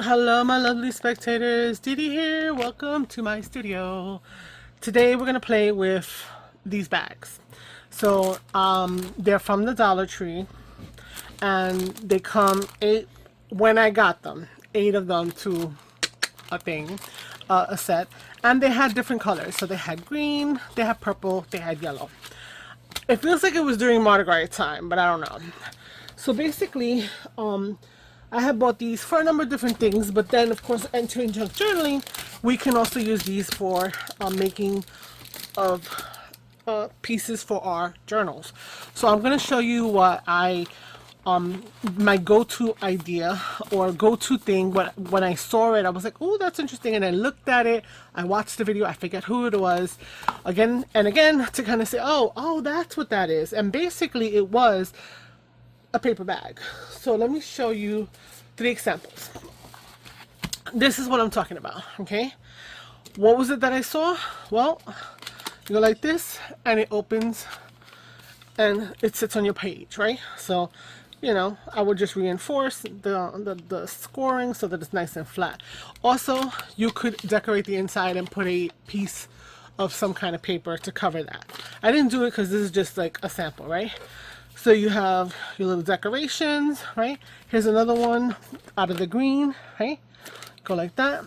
Hello my lovely spectators, Didi here. Welcome to my studio. Today we're gonna play with these bags. So they're from the Dollar Tree and they come eight when I got them. 8 of them to a thing, a set. And they had different colors. So they had green, they had purple, they had yellow. It feels like it was during Mardi Gras time, but I don't know. So basically, I have bought these for a number of different things, but then of course entering junk journaling, we can also use these for making of pieces for our journals. So I'm going to show you what my go-to idea or go-to thing. When I saw it, I was like, oh, that's interesting, and I looked at it, I watched the video, I forget who it was, again and again, to kind of say, oh, that's what that is. And basically it was a paper bag. So let me show you 3 examples. This is what I'm talking about. Okay, what was it that I saw? Well, you go like this and it opens and it sits on your page, right? So you know, I would just reinforce the scoring so that it's nice and flat. Also, you could decorate the inside and put a piece of some kind of paper to cover that. I didn't do it because this is just like a sample, right? So you have your little decorations, right? Here's another one out of the green, right? Go like that.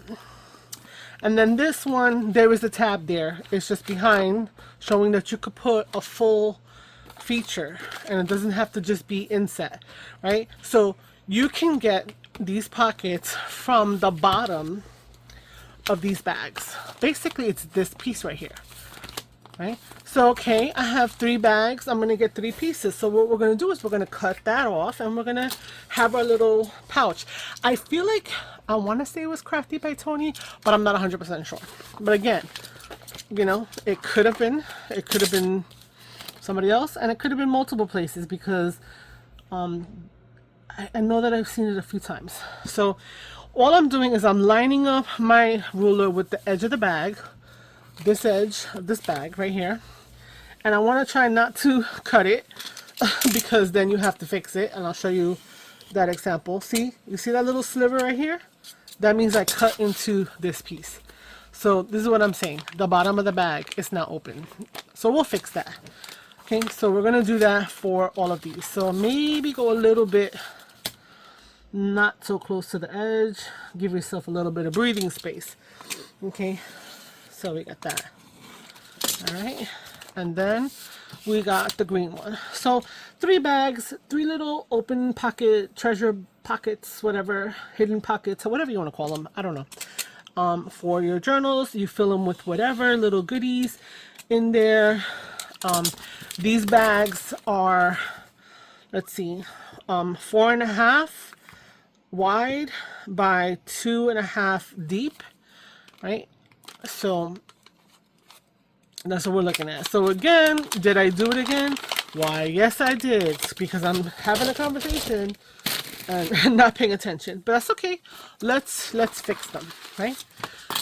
And then this one, there is a tab there. It's just behind, showing that you could put a full feature and it doesn't have to just be inset, right? So you can get these pockets from the bottom of these bags. Basically, it's this piece right here. Right? So, okay, I have 3 bags. I'm going to get 3 pieces. So what we're going to do is we're going to cut that off and we're going to have our little pouch. I feel like I want to say it was Crafty by Tony, but I'm not 100% sure. But again, you know, it could have been somebody else, and it could have been multiple places because I know that I've seen it a few times. So all I'm doing is I'm lining up my ruler with the edge of the bag, this edge of this bag right here, and I want to try not to cut it because then you have to fix it, and I'll show you that example. See, you see that little sliver right here? That means I cut into this piece. So this is what I'm saying, the bottom of the bag is not open, so we'll fix that. Okay, so we're gonna do that for all of these. So maybe go a little bit not so close to the edge, give yourself a little bit of breathing space. Okay, so we got that. All right, and then we got the green one. So 3 bags, 3 little open pocket, treasure pockets, whatever, hidden pockets, or whatever you want to call them. I don't know. For your journals, you fill them with whatever little goodies in there. These bags are, let's see, 4.5 wide by 2.5 deep, right? So that's what we're looking at. So again, did I do it again? Why, yes I did, because I'm having a conversation and not paying attention, but that's okay. Let's fix them, right?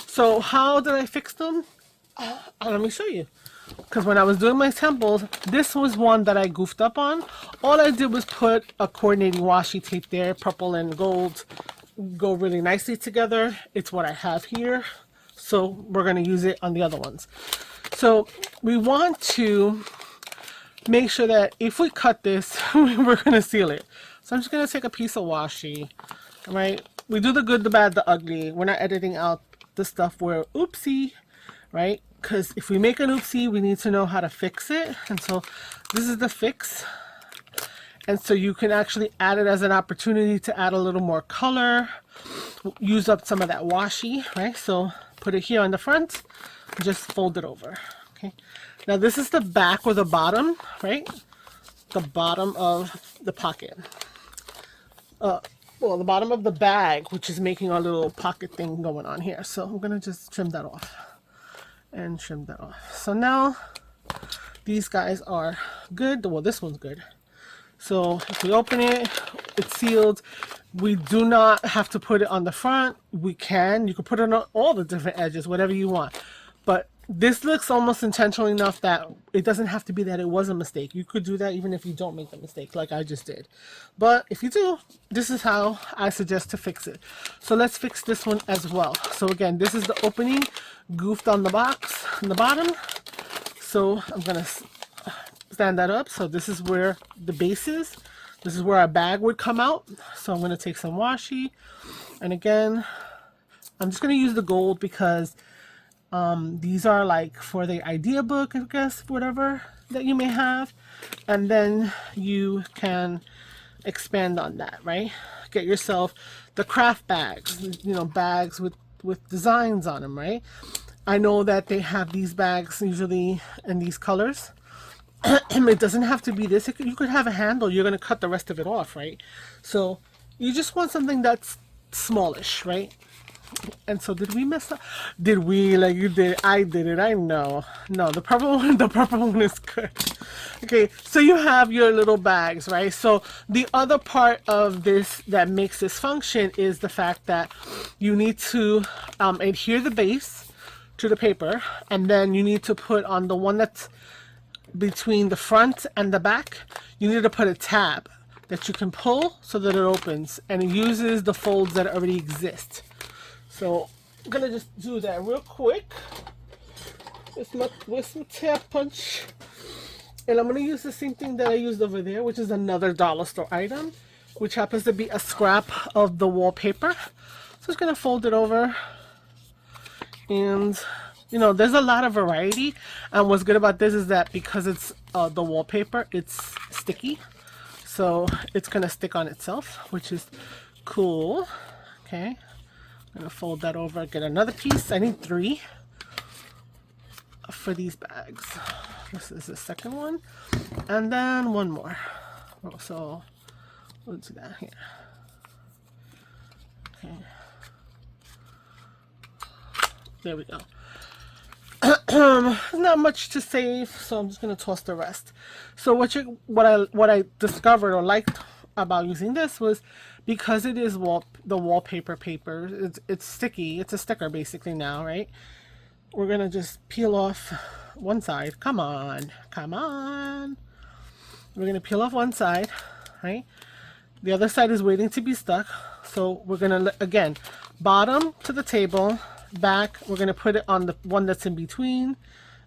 So how did I fix them? Let me show you. Because when I was doing my samples, this was one that I goofed up on. All I did was put a coordinating washi tape there. Purple and gold go really nicely together. It's what I have here, so we're going to use it on the other ones. So we want to make sure that if we cut this, we're going to seal it. So I'm just going to take a piece of washi, right? We do the good, the bad, the ugly. We're not editing out the stuff where oopsie, right? Because if we make an oopsie, we need to know how to fix it. And so this is the fix. And so you can actually add it as an opportunity to add a little more color, use up some of that washi, right? So put it here on the front, just fold it over. Okay, now this is the back or the bottom, right? The bottom of the pocket. Well, the bottom of the bag, which is making our little pocket thing going on here. So I'm gonna just trim that off and trim that off. So now these guys are good. Well, this one's good. So if we open it, it's sealed. We do not have to put it on the front. We can. You can put it on all the different edges, whatever you want. But this looks almost intentional enough that it doesn't have to be that it was a mistake. You could do that even if you don't make the mistake like I just did. But if you do, this is how I suggest to fix it. So let's fix this one as well. So again, this is the opening goofed on the box on the bottom. So I'm going to stand that up. So this is where the base is. This is where our bag would come out. So I'm going to take some washi. And again, I'm just going to use the gold because these are like for the idea book, I guess, whatever that you may have. And then you can expand on that, right? Get yourself the craft bags, you know, bags with designs on them, right? I know that they have these bags usually in these colors. It doesn't have to be this. You could have a handle. You're going to cut the rest of it off, right? So you just want something that's smallish, right? And so did we mess up? Did we? Like you did. I did it. I know. No, the purple one is good. Okay, so you have your little bags, right? So the other part of this that makes this function is the fact that you need to adhere the base to the paper, and then you need to put on the one that's between the front and the back, you need to put a tab that you can pull so that it opens, and it uses the folds that already exist. So I'm gonna just do that real quick with some tab punch, and I'm gonna use the same thing that I used over there, which is another dollar store item, which happens to be a scrap of the wallpaper. So just gonna fold it over, and you know, there's a lot of variety, and what's good about this is that because it's the wallpaper, it's sticky, so it's gonna stick on itself, which is cool. Okay, I'm gonna fold that over, get another piece. I need 3 for these bags. This is the second one, and then one more. So we'll do that here. Okay, there we go. Not much to save, so I'm just gonna toss the rest. So what I discovered or liked about using this was because it is the wallpaper paper. It's sticky. It's a sticker basically now, right? We're gonna just peel off one side. Come on, come on. We're gonna peel off one side, right? The other side is waiting to be stuck. So we're gonna again bottom to the table. Back, we're going to put it on the one that's in between,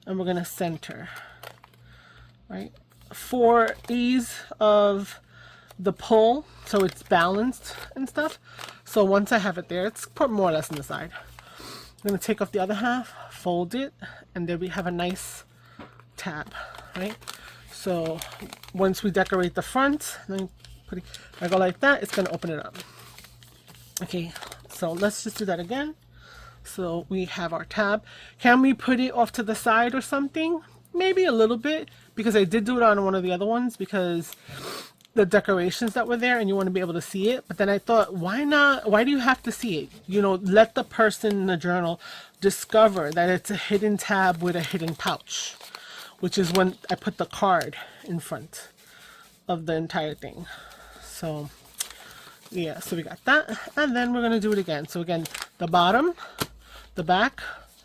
and we're going to center, right, for ease of the pull, so it's balanced and stuff. So once I have it there, it's put more or less on the side. I'm going to take off the other half, fold it, and there we have a nice tab, right? So once we decorate the front, then I go like that, it's going to open it up. Okay, so let's just do that again. So we have our tab. Can we put it off to the side or something? Maybe a little bit, because I did do it on one of the other ones because the decorations that were there and you want to be able to see it. But then I thought, why not? Why do you have to see it? You know, let the person in the journal discover that it's a hidden tab with a hidden pouch, which is when I put the card in front of the entire thing. So yeah, so we got that, and then we're going to do it again. So again, the bottom, the back,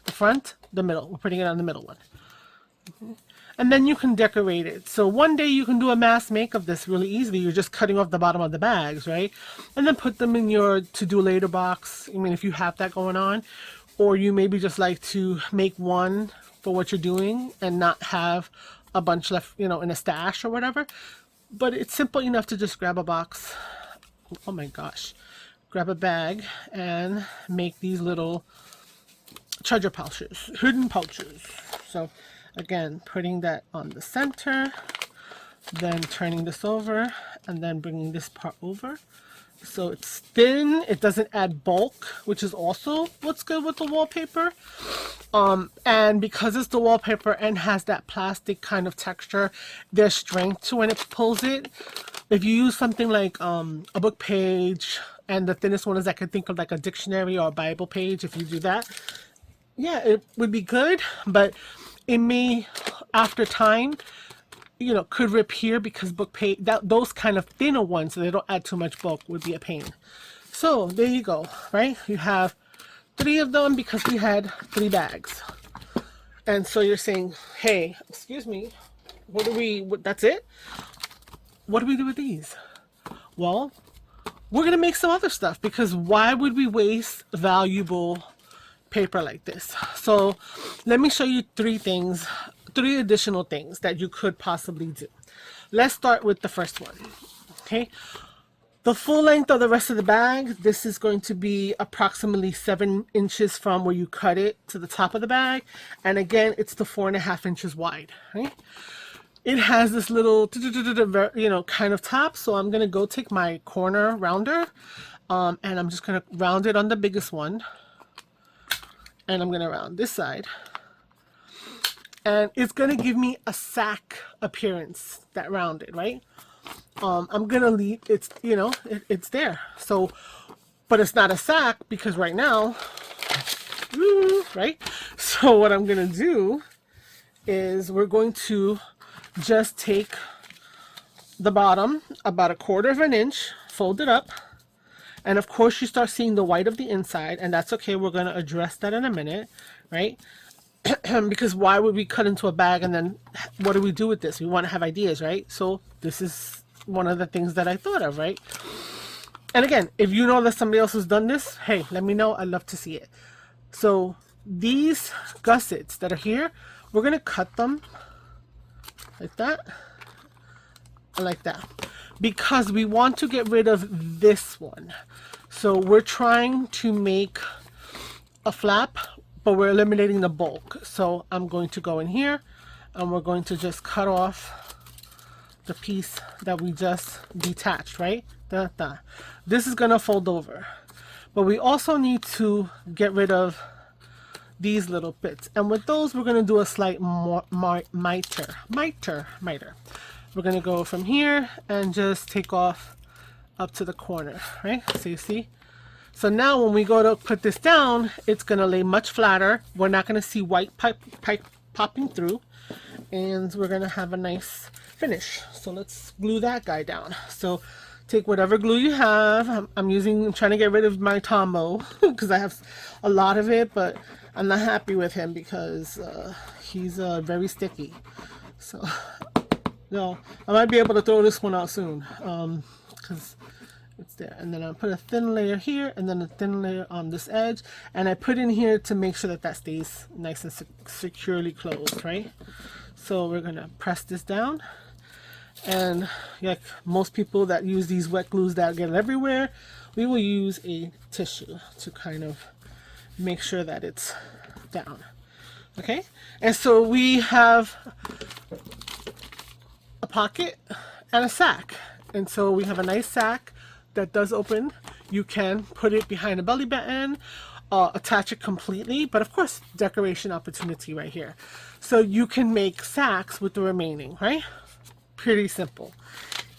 the front, the middle. We're putting it on the middle one. And then you can decorate it. So one day you can do a mass make of this really easily. You're just cutting off the bottom of the bags, right? And then put them in your to-do later box. I mean, if you have that going on. Or you maybe just like to make one for what you're doing and not have a bunch left, you know, in a stash or whatever. But it's simple enough to just grab a box. Oh my gosh. Grab a bag and make these little treasure pouches, hidden pouches. So again, putting that on the center, then turning this over, and then bringing this part over. So it's thin, it doesn't add bulk, which is also what's good with the wallpaper. And because it's the wallpaper and has that plastic kind of texture, there's strength to when it pulls it. If you use something like a book page, and the thinnest one is I could think of like a dictionary or a Bible page, if you do that, yeah, it would be good, but it may, after time, you know, could rip here because book page, those kind of thinner ones, so they don't add too much bulk, would be a pain. So there you go, right? You have 3 of them because we had 3 bags. And so you're saying, hey, excuse me, that's it? What do we do with these? Well, we're going to make some other stuff, because why would we waste valuable paper like this? So let me show you three additional things that you could possibly do. Let's start with the first one. Okay. The full length of the rest of the bag, this is going to be approximately 7 inches from where you cut it to the top of the bag. And again, it's the 4.5 inches wide, right? It has this little, kind of top. So I'm going to go take my corner rounder, and I'm just going to round it on the biggest one. And I'm going to round this side. And it's going to give me a sack appearance, that rounded, right? I'm gonna leave, it's there. So, but it's not a sack, because right now, right? So what I'm gonna do is we're going to just take the bottom about 1/4 of an inch, fold it up, and of course you start seeing the white of the inside, and that's okay. We're gonna address that in a minute, right? Because why would we cut into a bag and then what do we do with this? We want to have ideas, right? So this is one of the things that I thought of, right? And again, if you know that somebody else has done this, hey, let me know. I'd love to see it. So these gussets that are here, we're going to cut them like that and like that, because we want to get rid of this one. So we're trying to make a flap, but we're eliminating the bulk. So I'm going to go in here and we're going to just cut off the piece that we just detached, right? This is gonna fold over, but we also need to get rid of these little bits, and with those we're gonna do a slight miter. We're gonna go from here and just take off up to the corner, right? So you see, so now when we go to put this down, it's gonna lay much flatter. We're not gonna see white pipe popping through, and we're gonna have a nice finish. So let's glue that guy down. So take whatever glue you have. I'm trying to get rid of my Tombow because I have a lot of it, but I'm not happy with him because he's very sticky. So no, I might be able to throw this one out soon because it's there. And then I'll put a thin layer here and then a thin layer on this edge, and I put in here to make sure that that stays nice and securely closed, right? So we're gonna press this down, and like most people that use these wet glues that get everywhere, we will use a tissue to kind of make sure that it's down. Okay, and so we have a pocket and a sack, and so we have a nice sack that does open. You can put it behind a belly button, attach it completely, but of course decoration opportunity right here. So you can make sacks with the remaining, right? Pretty simple.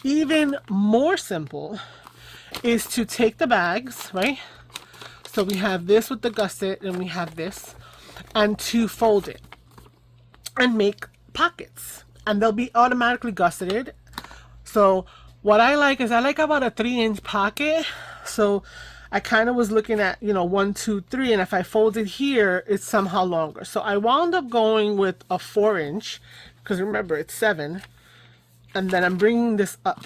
Even more simple is to take the bags, right? So we have this with the gusset and we have this, and to fold it and make pockets, and they'll be automatically gusseted. So what I like is I like about a 3-inch pocket. So I kind of was looking at, 1, 2, 3, and if I fold it here, it's somehow longer. So I wound up going with a 4-inch, because remember it's 7, and then I'm bringing this up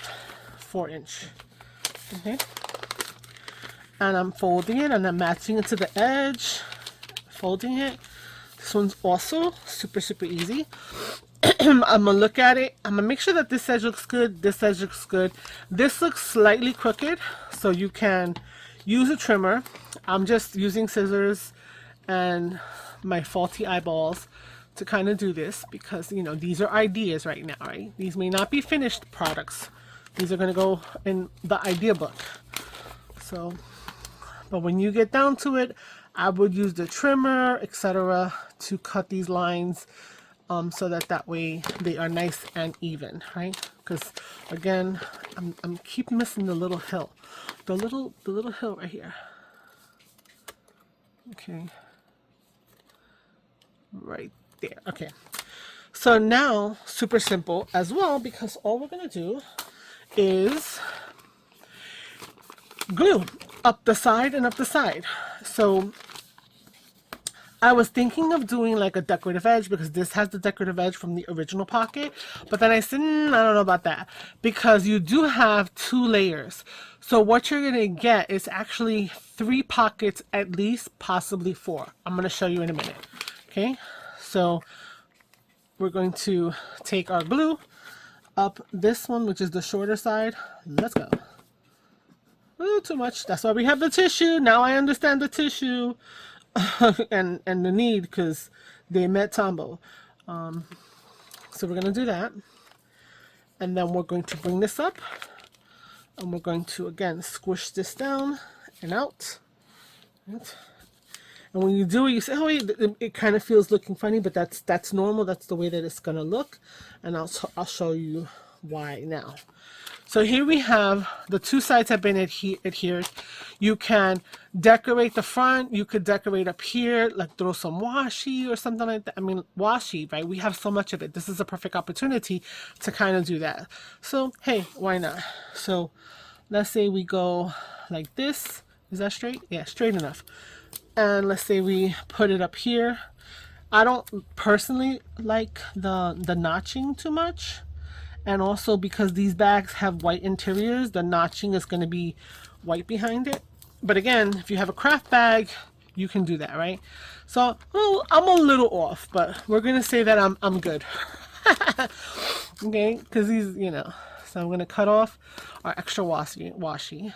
4-inch. Okay, and I'm folding it and I'm matching it to the edge, folding it. This one's also super easy. I'm gonna look at it. I'm gonna make sure that this edge looks good, this edge looks good. This looks slightly crooked, so you can use a trimmer. I'm just using scissors and my faulty eyeballs to kind of do this, because these are ideas right now, right? These may not be finished products. These are gonna go in the idea book. So, but when you get down to it, I would use the trimmer, etc., to cut these lines. So that way they are nice and even, right? Because again, I'm keep missing the little hill, the little hill right here. Okay, right there. Okay, so now super simple as well, because all we're gonna do is glue up the side and up the side. So I was thinking of doing like a decorative edge because this has the decorative edge from the original pocket. But then I said, I don't know about that because you do have 2 layers. So what you're going to get is actually 3 pockets at least, possibly 4. I'm going to show you in a minute. Okay, so we're going to take our glue up this one, which is the shorter side. Let's go. Ooh, too much. That's why we have the tissue. Now I understand the tissue. and the need, because they met Tombo. So we're going to do that. And then we're going to bring this up. And we're going to, again, squish this down and out. Right. And when you do it, you say, oh, wait, it kind of feels looking funny, but that's normal. That's the way that it's going to look. And I'll show you why now. So here we have the 2 sides have been adhered. You can decorate the front. You could decorate up here, like throw some washi or something like that. I mean, washi, right? We have so much of it. This is a perfect opportunity to kind of do that. So, hey, why not? So let's say we go like this. Is that straight? Yeah, straight enough. And let's say we put it up here. I don't personally like the notching too much. And also because these bags have white interiors, the notching is going to be white behind it. But again, if you have a craft bag, you can do that, right? So, well, I'm a little off, but we're going to say that I'm good. Okay, because these, you know. So I'm going to cut off our extra washi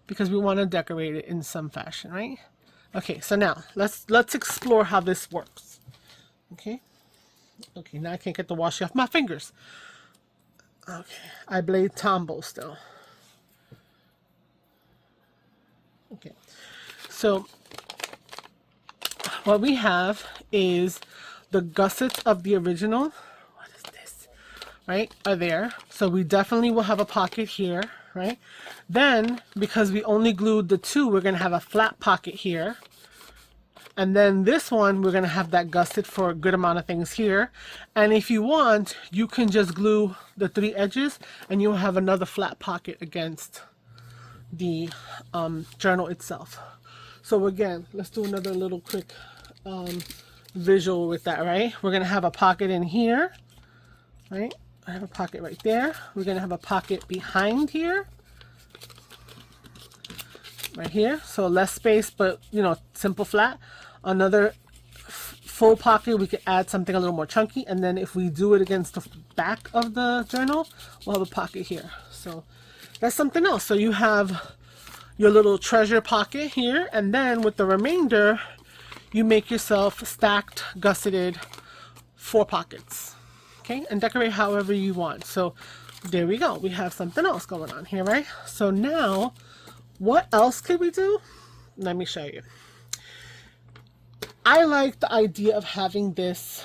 because we want to decorate it in some fashion, right? Okay, so now let's explore how this works. Okay, now I can't get the washi off my fingers. Okay, I blade Tombo still. Okay, so what we have is the gussets of the original. What is this? Right, are there. So we definitely will have a pocket here, right? Then, because we only glued the 2, we're going to have a flat pocket here. And then this one, we're going to have that gusset for a good amount of things here. And if you want, you can just glue the 3 edges and you'll have another flat pocket against the journal itself. So again, let's do another little quick visual with that, right? We're going to have a pocket in here, right? I have a pocket right there. We're going to have a pocket behind here. Right here, so less space, but you know, simple flat. Another full pocket, we could add something a little more chunky, and then if we do it against the back of the journal, we'll have a pocket here. So that's something else. So you have your little treasure pocket here, and then with the remainder, you make yourself stacked, gusseted 4 pockets. Okay, and decorate however you want. So there we go. We have something else going on here, right? So now, what else could we do? Let me show you. I like the idea of having this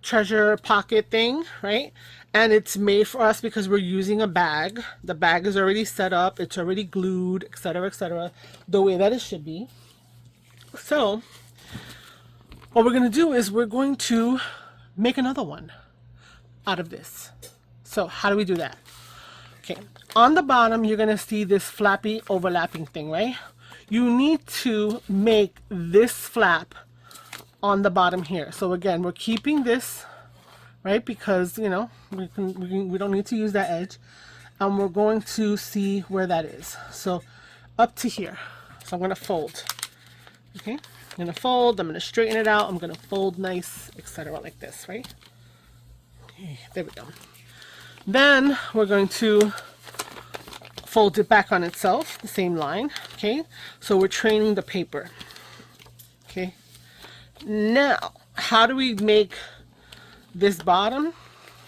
treasure pocket thing, right? And it's made for us because we're using a bag. The bag is already set up. It's already glued, etc., the way that it should be. So what we're going to do is we're going to make another one out of this. So how do we do that? Okay, on the bottom, you're going to see this flappy overlapping thing, right? You need to make this flap on the bottom here. So again, we're keeping this, right? Because, you know, we don't need to use that edge. And we're going to see where that is. So up to here. So I'm going to fold. Okay, I'm going to fold. I'm going to straighten it out. I'm going to fold nice, etc. like this, right? Okay, there we go. Then we're going to fold it back on itself, the same line. Okay, so we're training the paper. Okay, now how do we make this bottom?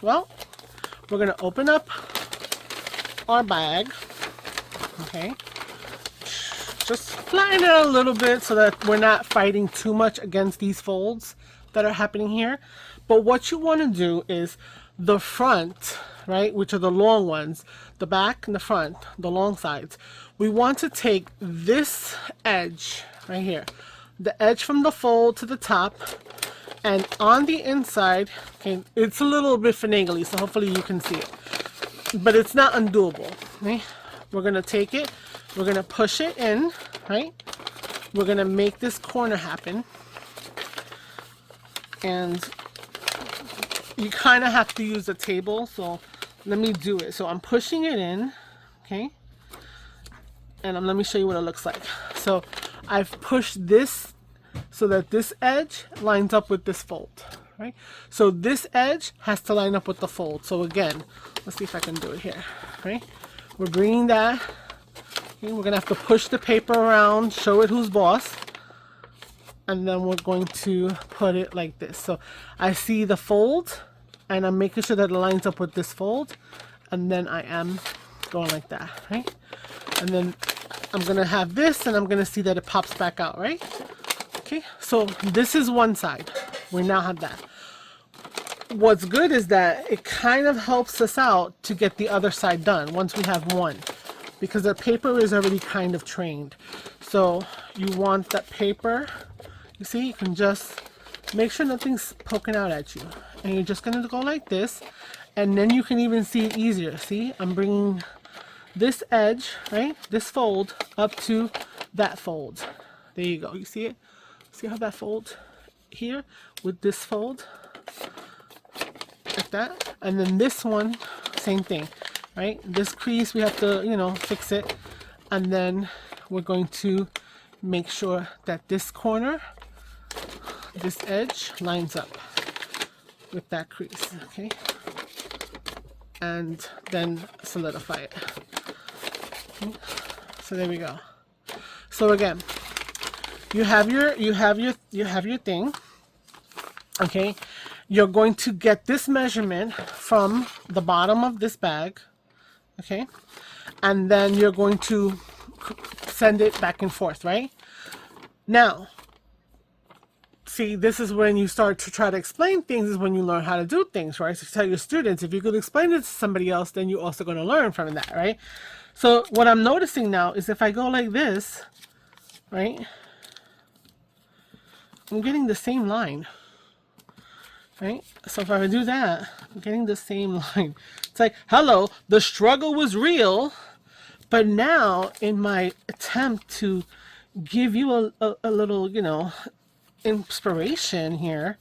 Well, we're going to open up our bag. Okay, just flatten it a little bit so that we're not fighting too much against these folds that are happening here. But what you want to do is the front, right, which are the long ones, the back and the front, the long sides, we want to take this edge right here, the edge from the fold to the top, and on the inside, okay, it's a little bit finagly, so hopefully you can see it, but it's not undoable. Okay, we're going to take it, we're going to push it in, right, we're gonna make this corner happen. And you kind of have to use a table, so let me do it. So I'm pushing it in, okay? And let me show you what it looks like. So I've pushed this so that this edge lines up with this fold, right? So this edge has to line up with the fold. So again, let's see if I can do it here, right? We're bringing that, okay? We're gonna have to push the paper around, show it who's boss. And then we're going to put it like this. So I see the fold, and I'm making sure that it lines up with this fold, and then I am going like that, right? And then I'm gonna have this, and I'm gonna see that it pops back out, right? Okay, so this is one side. We now have that. What's good is that it kind of helps us out to get the other side done once we have one, because the paper is already kind of trained. So you want that paper, you see, you can just make sure nothing's poking out at you. And you're just gonna go like this, and then you can even see it easier. See, I'm bringing this edge, right, this fold up to that fold. There you go, you see it? See how that fold here with this fold? Like that. And then this one, same thing, right? This crease, we have to, you know, fix it. And then we're going to make sure that this corner, this edge lines up with that crease, okay? And then solidify it. Okay. So there we go. So again, you have your thing, okay? You're going to get this measurement from the bottom of this bag, okay? And then you're going to send it back and forth, right? Now, see, this is when you start to try to explain things, is when you learn how to do things, right? So tell your students, if you could explain it to somebody else, then you're also going to learn from that, right? So what I'm noticing now is if I go like this, right, I'm getting the same line, right? So if I do that, I'm getting the same line. It's like, hello, the struggle was real, but now in my attempt to give you a little, you know, inspiration here,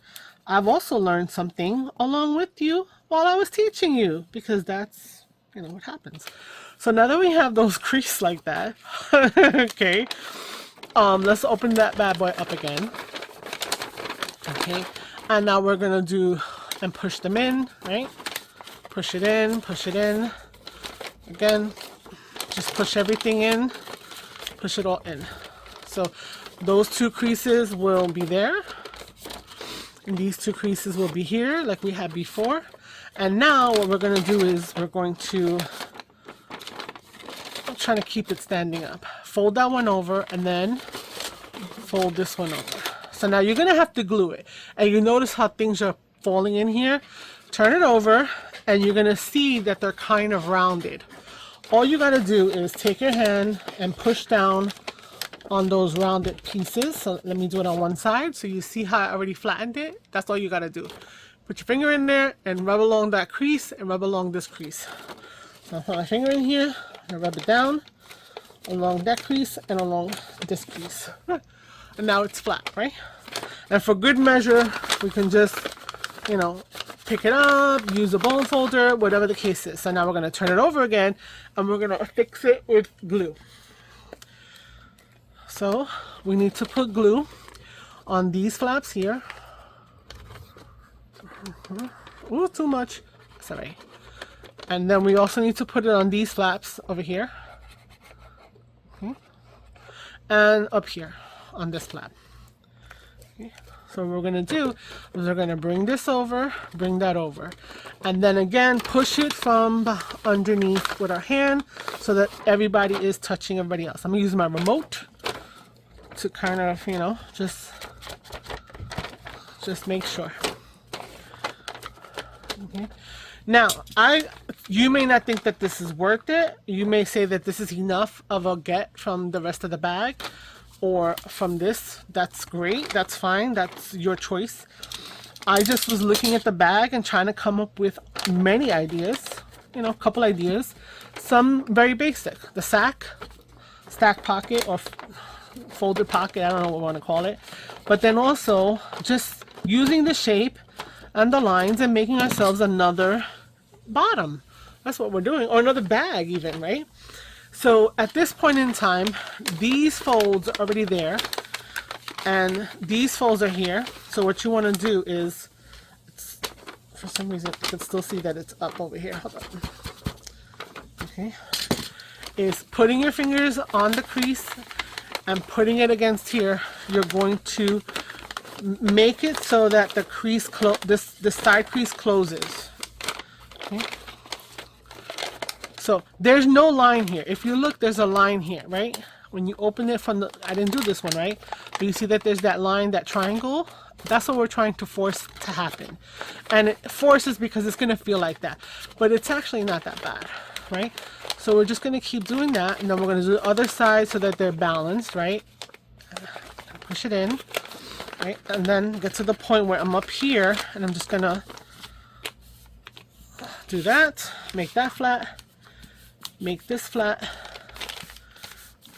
I've also learned something along with you while I was teaching you, because that's, you know, what happens. So now that we have those creases like that, okay, let's open that bad boy up again, okay, and now we're gonna do and push them in, right? Push it in again, just push everything in, push it all in. So those two creases will be there, and these two creases will be here like we had before. And now what we're going to do is we're going to, I'm trying to keep it standing up, fold that one over and then fold this one over. So now you're going to have to glue it, and you notice how things are falling in here. Turn it over and you're going to see that they're kind of rounded. All you got to do is take your hand and push down on those rounded pieces. So let me do it on one side so you see how I already flattened it. That's all you got to do. Put your finger in there and rub along that crease and rub along this crease. So I put my finger in here and rub it down along that crease and along this crease. And now it's flat, right? And for good measure, we can just, you know, pick it up, use a bone folder, whatever the case is. So now we're going to turn it over again and we're going to fix it with glue. So we need to put glue on these flaps here. Ooh, too much. Sorry. And then we also need to put it on these flaps over here. Okay. And up here on this flap. Okay. So what we're going to do is we're going to bring this over, bring that over. And then again, push it from underneath with our hand so that everybody is touching everybody else. I'm going to use my remote to kind of, you know, just make sure. Okay. Now, you may not think that this is worth it. You may say that this is enough of a get from the rest of the bag, or from this. That's great. That's fine. That's your choice. I just was looking at the bag and trying to come up with many ideas, you know, a couple ideas. Some very basic. The stack pocket, or folded pocket, I don't know what we want to call it. But then also just using the shape and the lines and making ourselves another bottom. That's what we're doing, or another bag even, right? So at this point in time, these folds are already there and these folds are here. So what you want to do is, for some reason you can still see that it's up over here. Hold on. Okay, is putting your fingers on the crease and putting it against here. You're going to make it so that the crease this side crease closes. Okay. So there's no line here. If you look, there's a line here, right? When you open it from the, I didn't do this one, right? But you see that there's that line, that triangle. That's what we're trying to force to happen. And it forces because it's going to feel like that. But it's actually not that bad, right? So we're just going to keep doing that. And then we're going to do the other side so that they're balanced, right? Push it in, right? And then get to the point where I'm up here. And I'm just going to do that. Make that flat. Make this flat.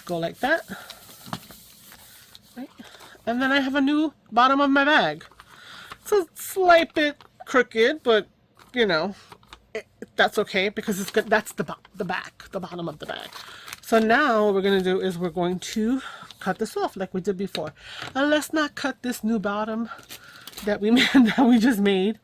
Go like that. Right? And then I have a new bottom of my bag. It's a slight bit crooked, but you know, that's okay because it's good. That's the back, the bottom of the bag. So now what we're going to do is we're going to cut this off like we did before. And let's not cut this new bottom that we made, that we just made.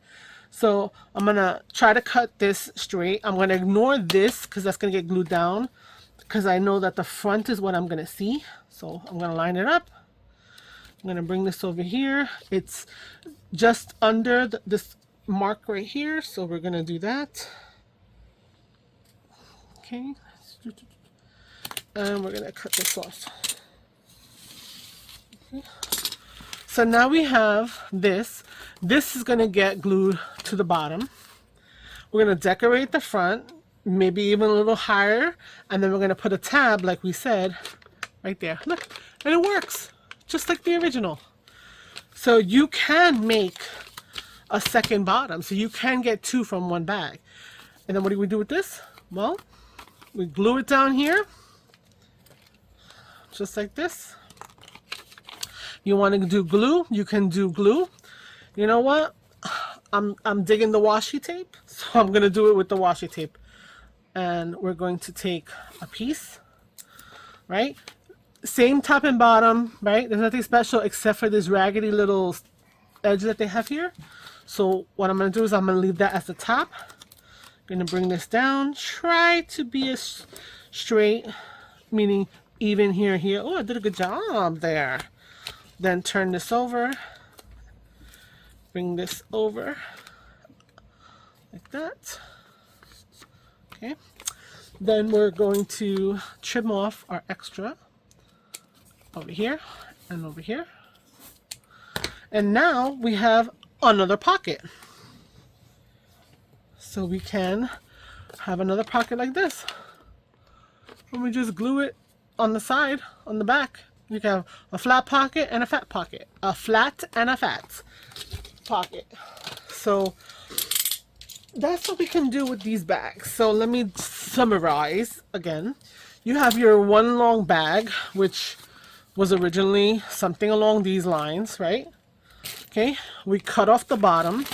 So I'm going to try to cut this straight. I'm going to ignore this because that's going to get glued down because I know that the front is what I'm going to see. So I'm going to line it up. I'm going to bring this over here. It's just under this mark right here. So we're going to do that. Okay. And we're going to cut this off. Okay. So now we have this. This is going to get glued to the bottom. We're going to decorate the front, maybe even a little higher, and then we're going to put a tab, like we said, right there. Look, and it works, just like the original. So you can make a second bottom, so you can get two from one bag. And then what do we do with this? Well, we glue it down here, just like this. You want to do glue, you can do glue. You know what? I'm digging the washi tape, so I'm going to do it with the washi tape. And we're going to take a piece, right? Same top and bottom, right? There's nothing special except for this raggedy little edge that they have here. So what I'm going to do is I'm going to leave that as the top. I'm going to bring this down. Try to be as straight, meaning even here, here. Oh, I did a good job there. Then turn this over. Bring this over like that. Okay. Then we're going to trim off our extra over here and over here. And now we have another pocket. So we can have another pocket like this. And we just glue it on the side, on the back. You can have a flat pocket and a fat pocket. A flat and a fat pocket. So that's what we can do with these bags. So let me summarize again. You have your one long bag, which was originally something along these lines, right? Okay, we cut off the bottom.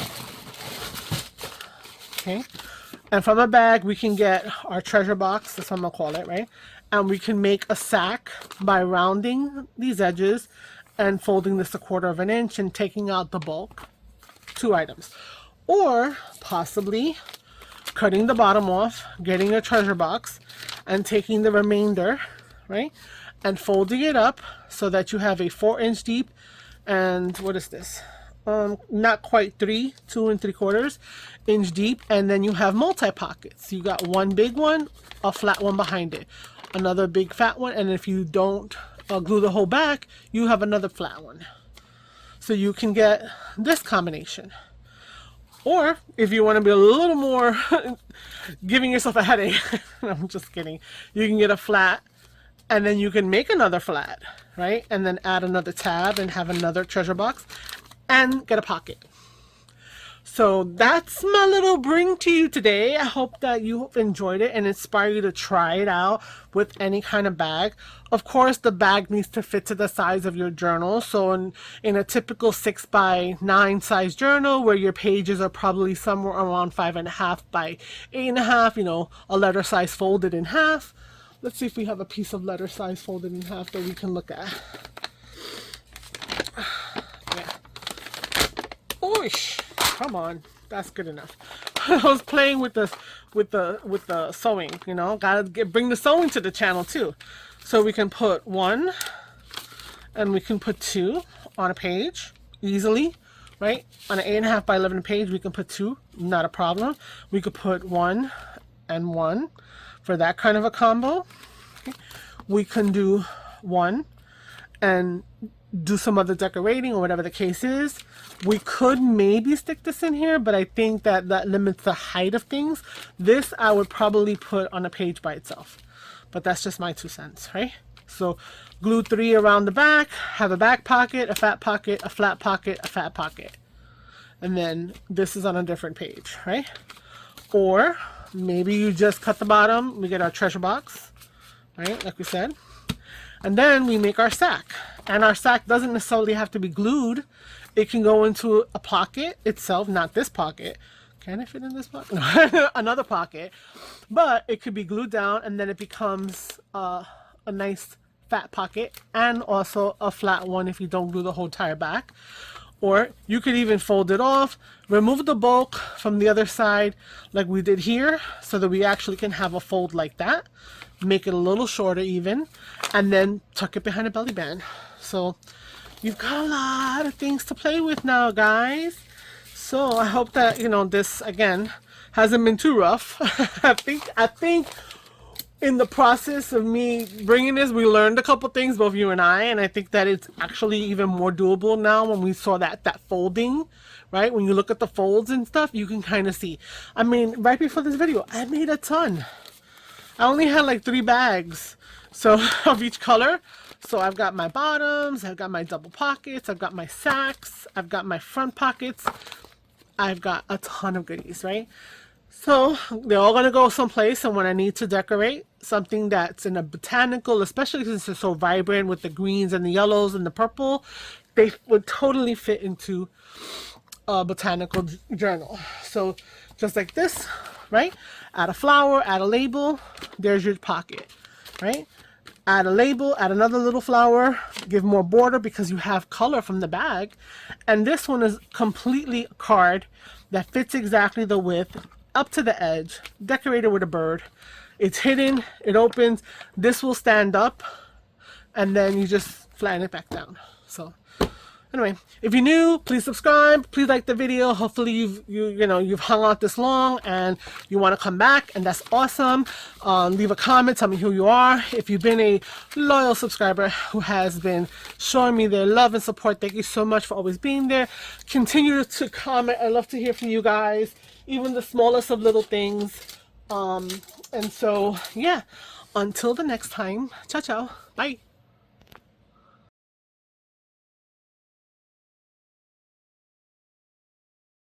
Okay, and from a bag we can get our treasure box, that's what I'm gonna call it, right? And we can make a sack by rounding these edges and folding this 1/4 of an inch and taking out the bulk. 2 items. Or possibly cutting the bottom off, getting a treasure box, and taking the remainder, right? And folding it up so that you have a 4-inch deep and what is this? Not quite 2 3/4 inch deep, and then you have multi-pockets. You got one big one, a flat one behind it, another big fat one, and if you don't glue the whole back, you have another flat one. So you can get this combination. Or if you want to be a little more giving yourself a headache, I'm just kidding, you can get a flat and then you can make another flat, right? And then add another tab and have another treasure box and get a pocket. So that's my little bring to you today. I hope that you enjoyed it and inspire you to try it out with any kind of bag. Of course, the bag needs to fit to the size of your journal. So in a typical 6x9 size journal, where your pages are probably somewhere around 5.5 by 8.5, you know, a letter size folded in half. Let's see if we have a piece of letter size folded in half that we can look at. Yeah. Oosh. Come on, that's good enough. I was playing with the sewing, you know. Gotta bring the sewing to the channel too. So we can put 1 and we can put 2 on a page easily, right? On an 8.5 by 11 page, we can put 2, not a problem. We could put 1 and 1 for that kind of a combo. Okay. We can do 1 and do some other decorating or whatever the case is. We could maybe stick this in here, but I think that limits the height of things. This I would probably put on a page by itself, but that's just my 2 cents, right? So glue 3 around the back, have a back pocket, a fat pocket, a flat pocket, a fat pocket, and then this is on a different page, right? Or maybe you just cut the bottom, we get our treasure box, right, like we said. And then we make our sack. And our sack doesn't necessarily have to be glued. It can go into a pocket itself, not this pocket. Can it fit in this pocket? No, another pocket. But it could be glued down and then it becomes a nice fat pocket and also a flat one if you don't glue the whole entire back. Or you could even fold it off, remove the bulk from the other side like we did here so that we actually can have a fold like that. Make it a little shorter even, and then tuck it behind a belly band. So you've got a lot of things to play with now, guys. So I hope that, you know, this again hasn't been too rough. I think in the process of me bringing this, we learned a couple things, both you and I think that it's actually even more doable now when we saw that folding, right? When you look at the folds and stuff, you can kind of see. I mean, right before this video, I made a ton. I only had like 3 bags so of each color. So I've got my bottoms, I've got my double pockets, I've got my sacks, I've got my front pockets. I've got a ton of goodies, right? So they're all gonna go someplace, and when I need to decorate something that's in a botanical, especially since it's so vibrant with the greens and the yellows and the purple, they would totally fit into a botanical journal. So just like this, right? Add a flower, add a label, there's your pocket, right? Add a label, add another little flower, give more border because you have color from the bag. And this one is completely a card that fits exactly the width up to the edge, decorated with a bird. It's hidden, it opens, this will stand up, and then you just flatten it back down. So anyway, if you're new, please subscribe, please like the video. Hopefully you've hung out this long and you want to come back, and that's awesome. Leave a comment, tell me who you are. If you've been a loyal subscriber who has been showing me their love and support, thank you so much for always being there. Continue to comment. I love to hear from you guys, even the smallest of little things. And so yeah, until the next time, ciao ciao, bye.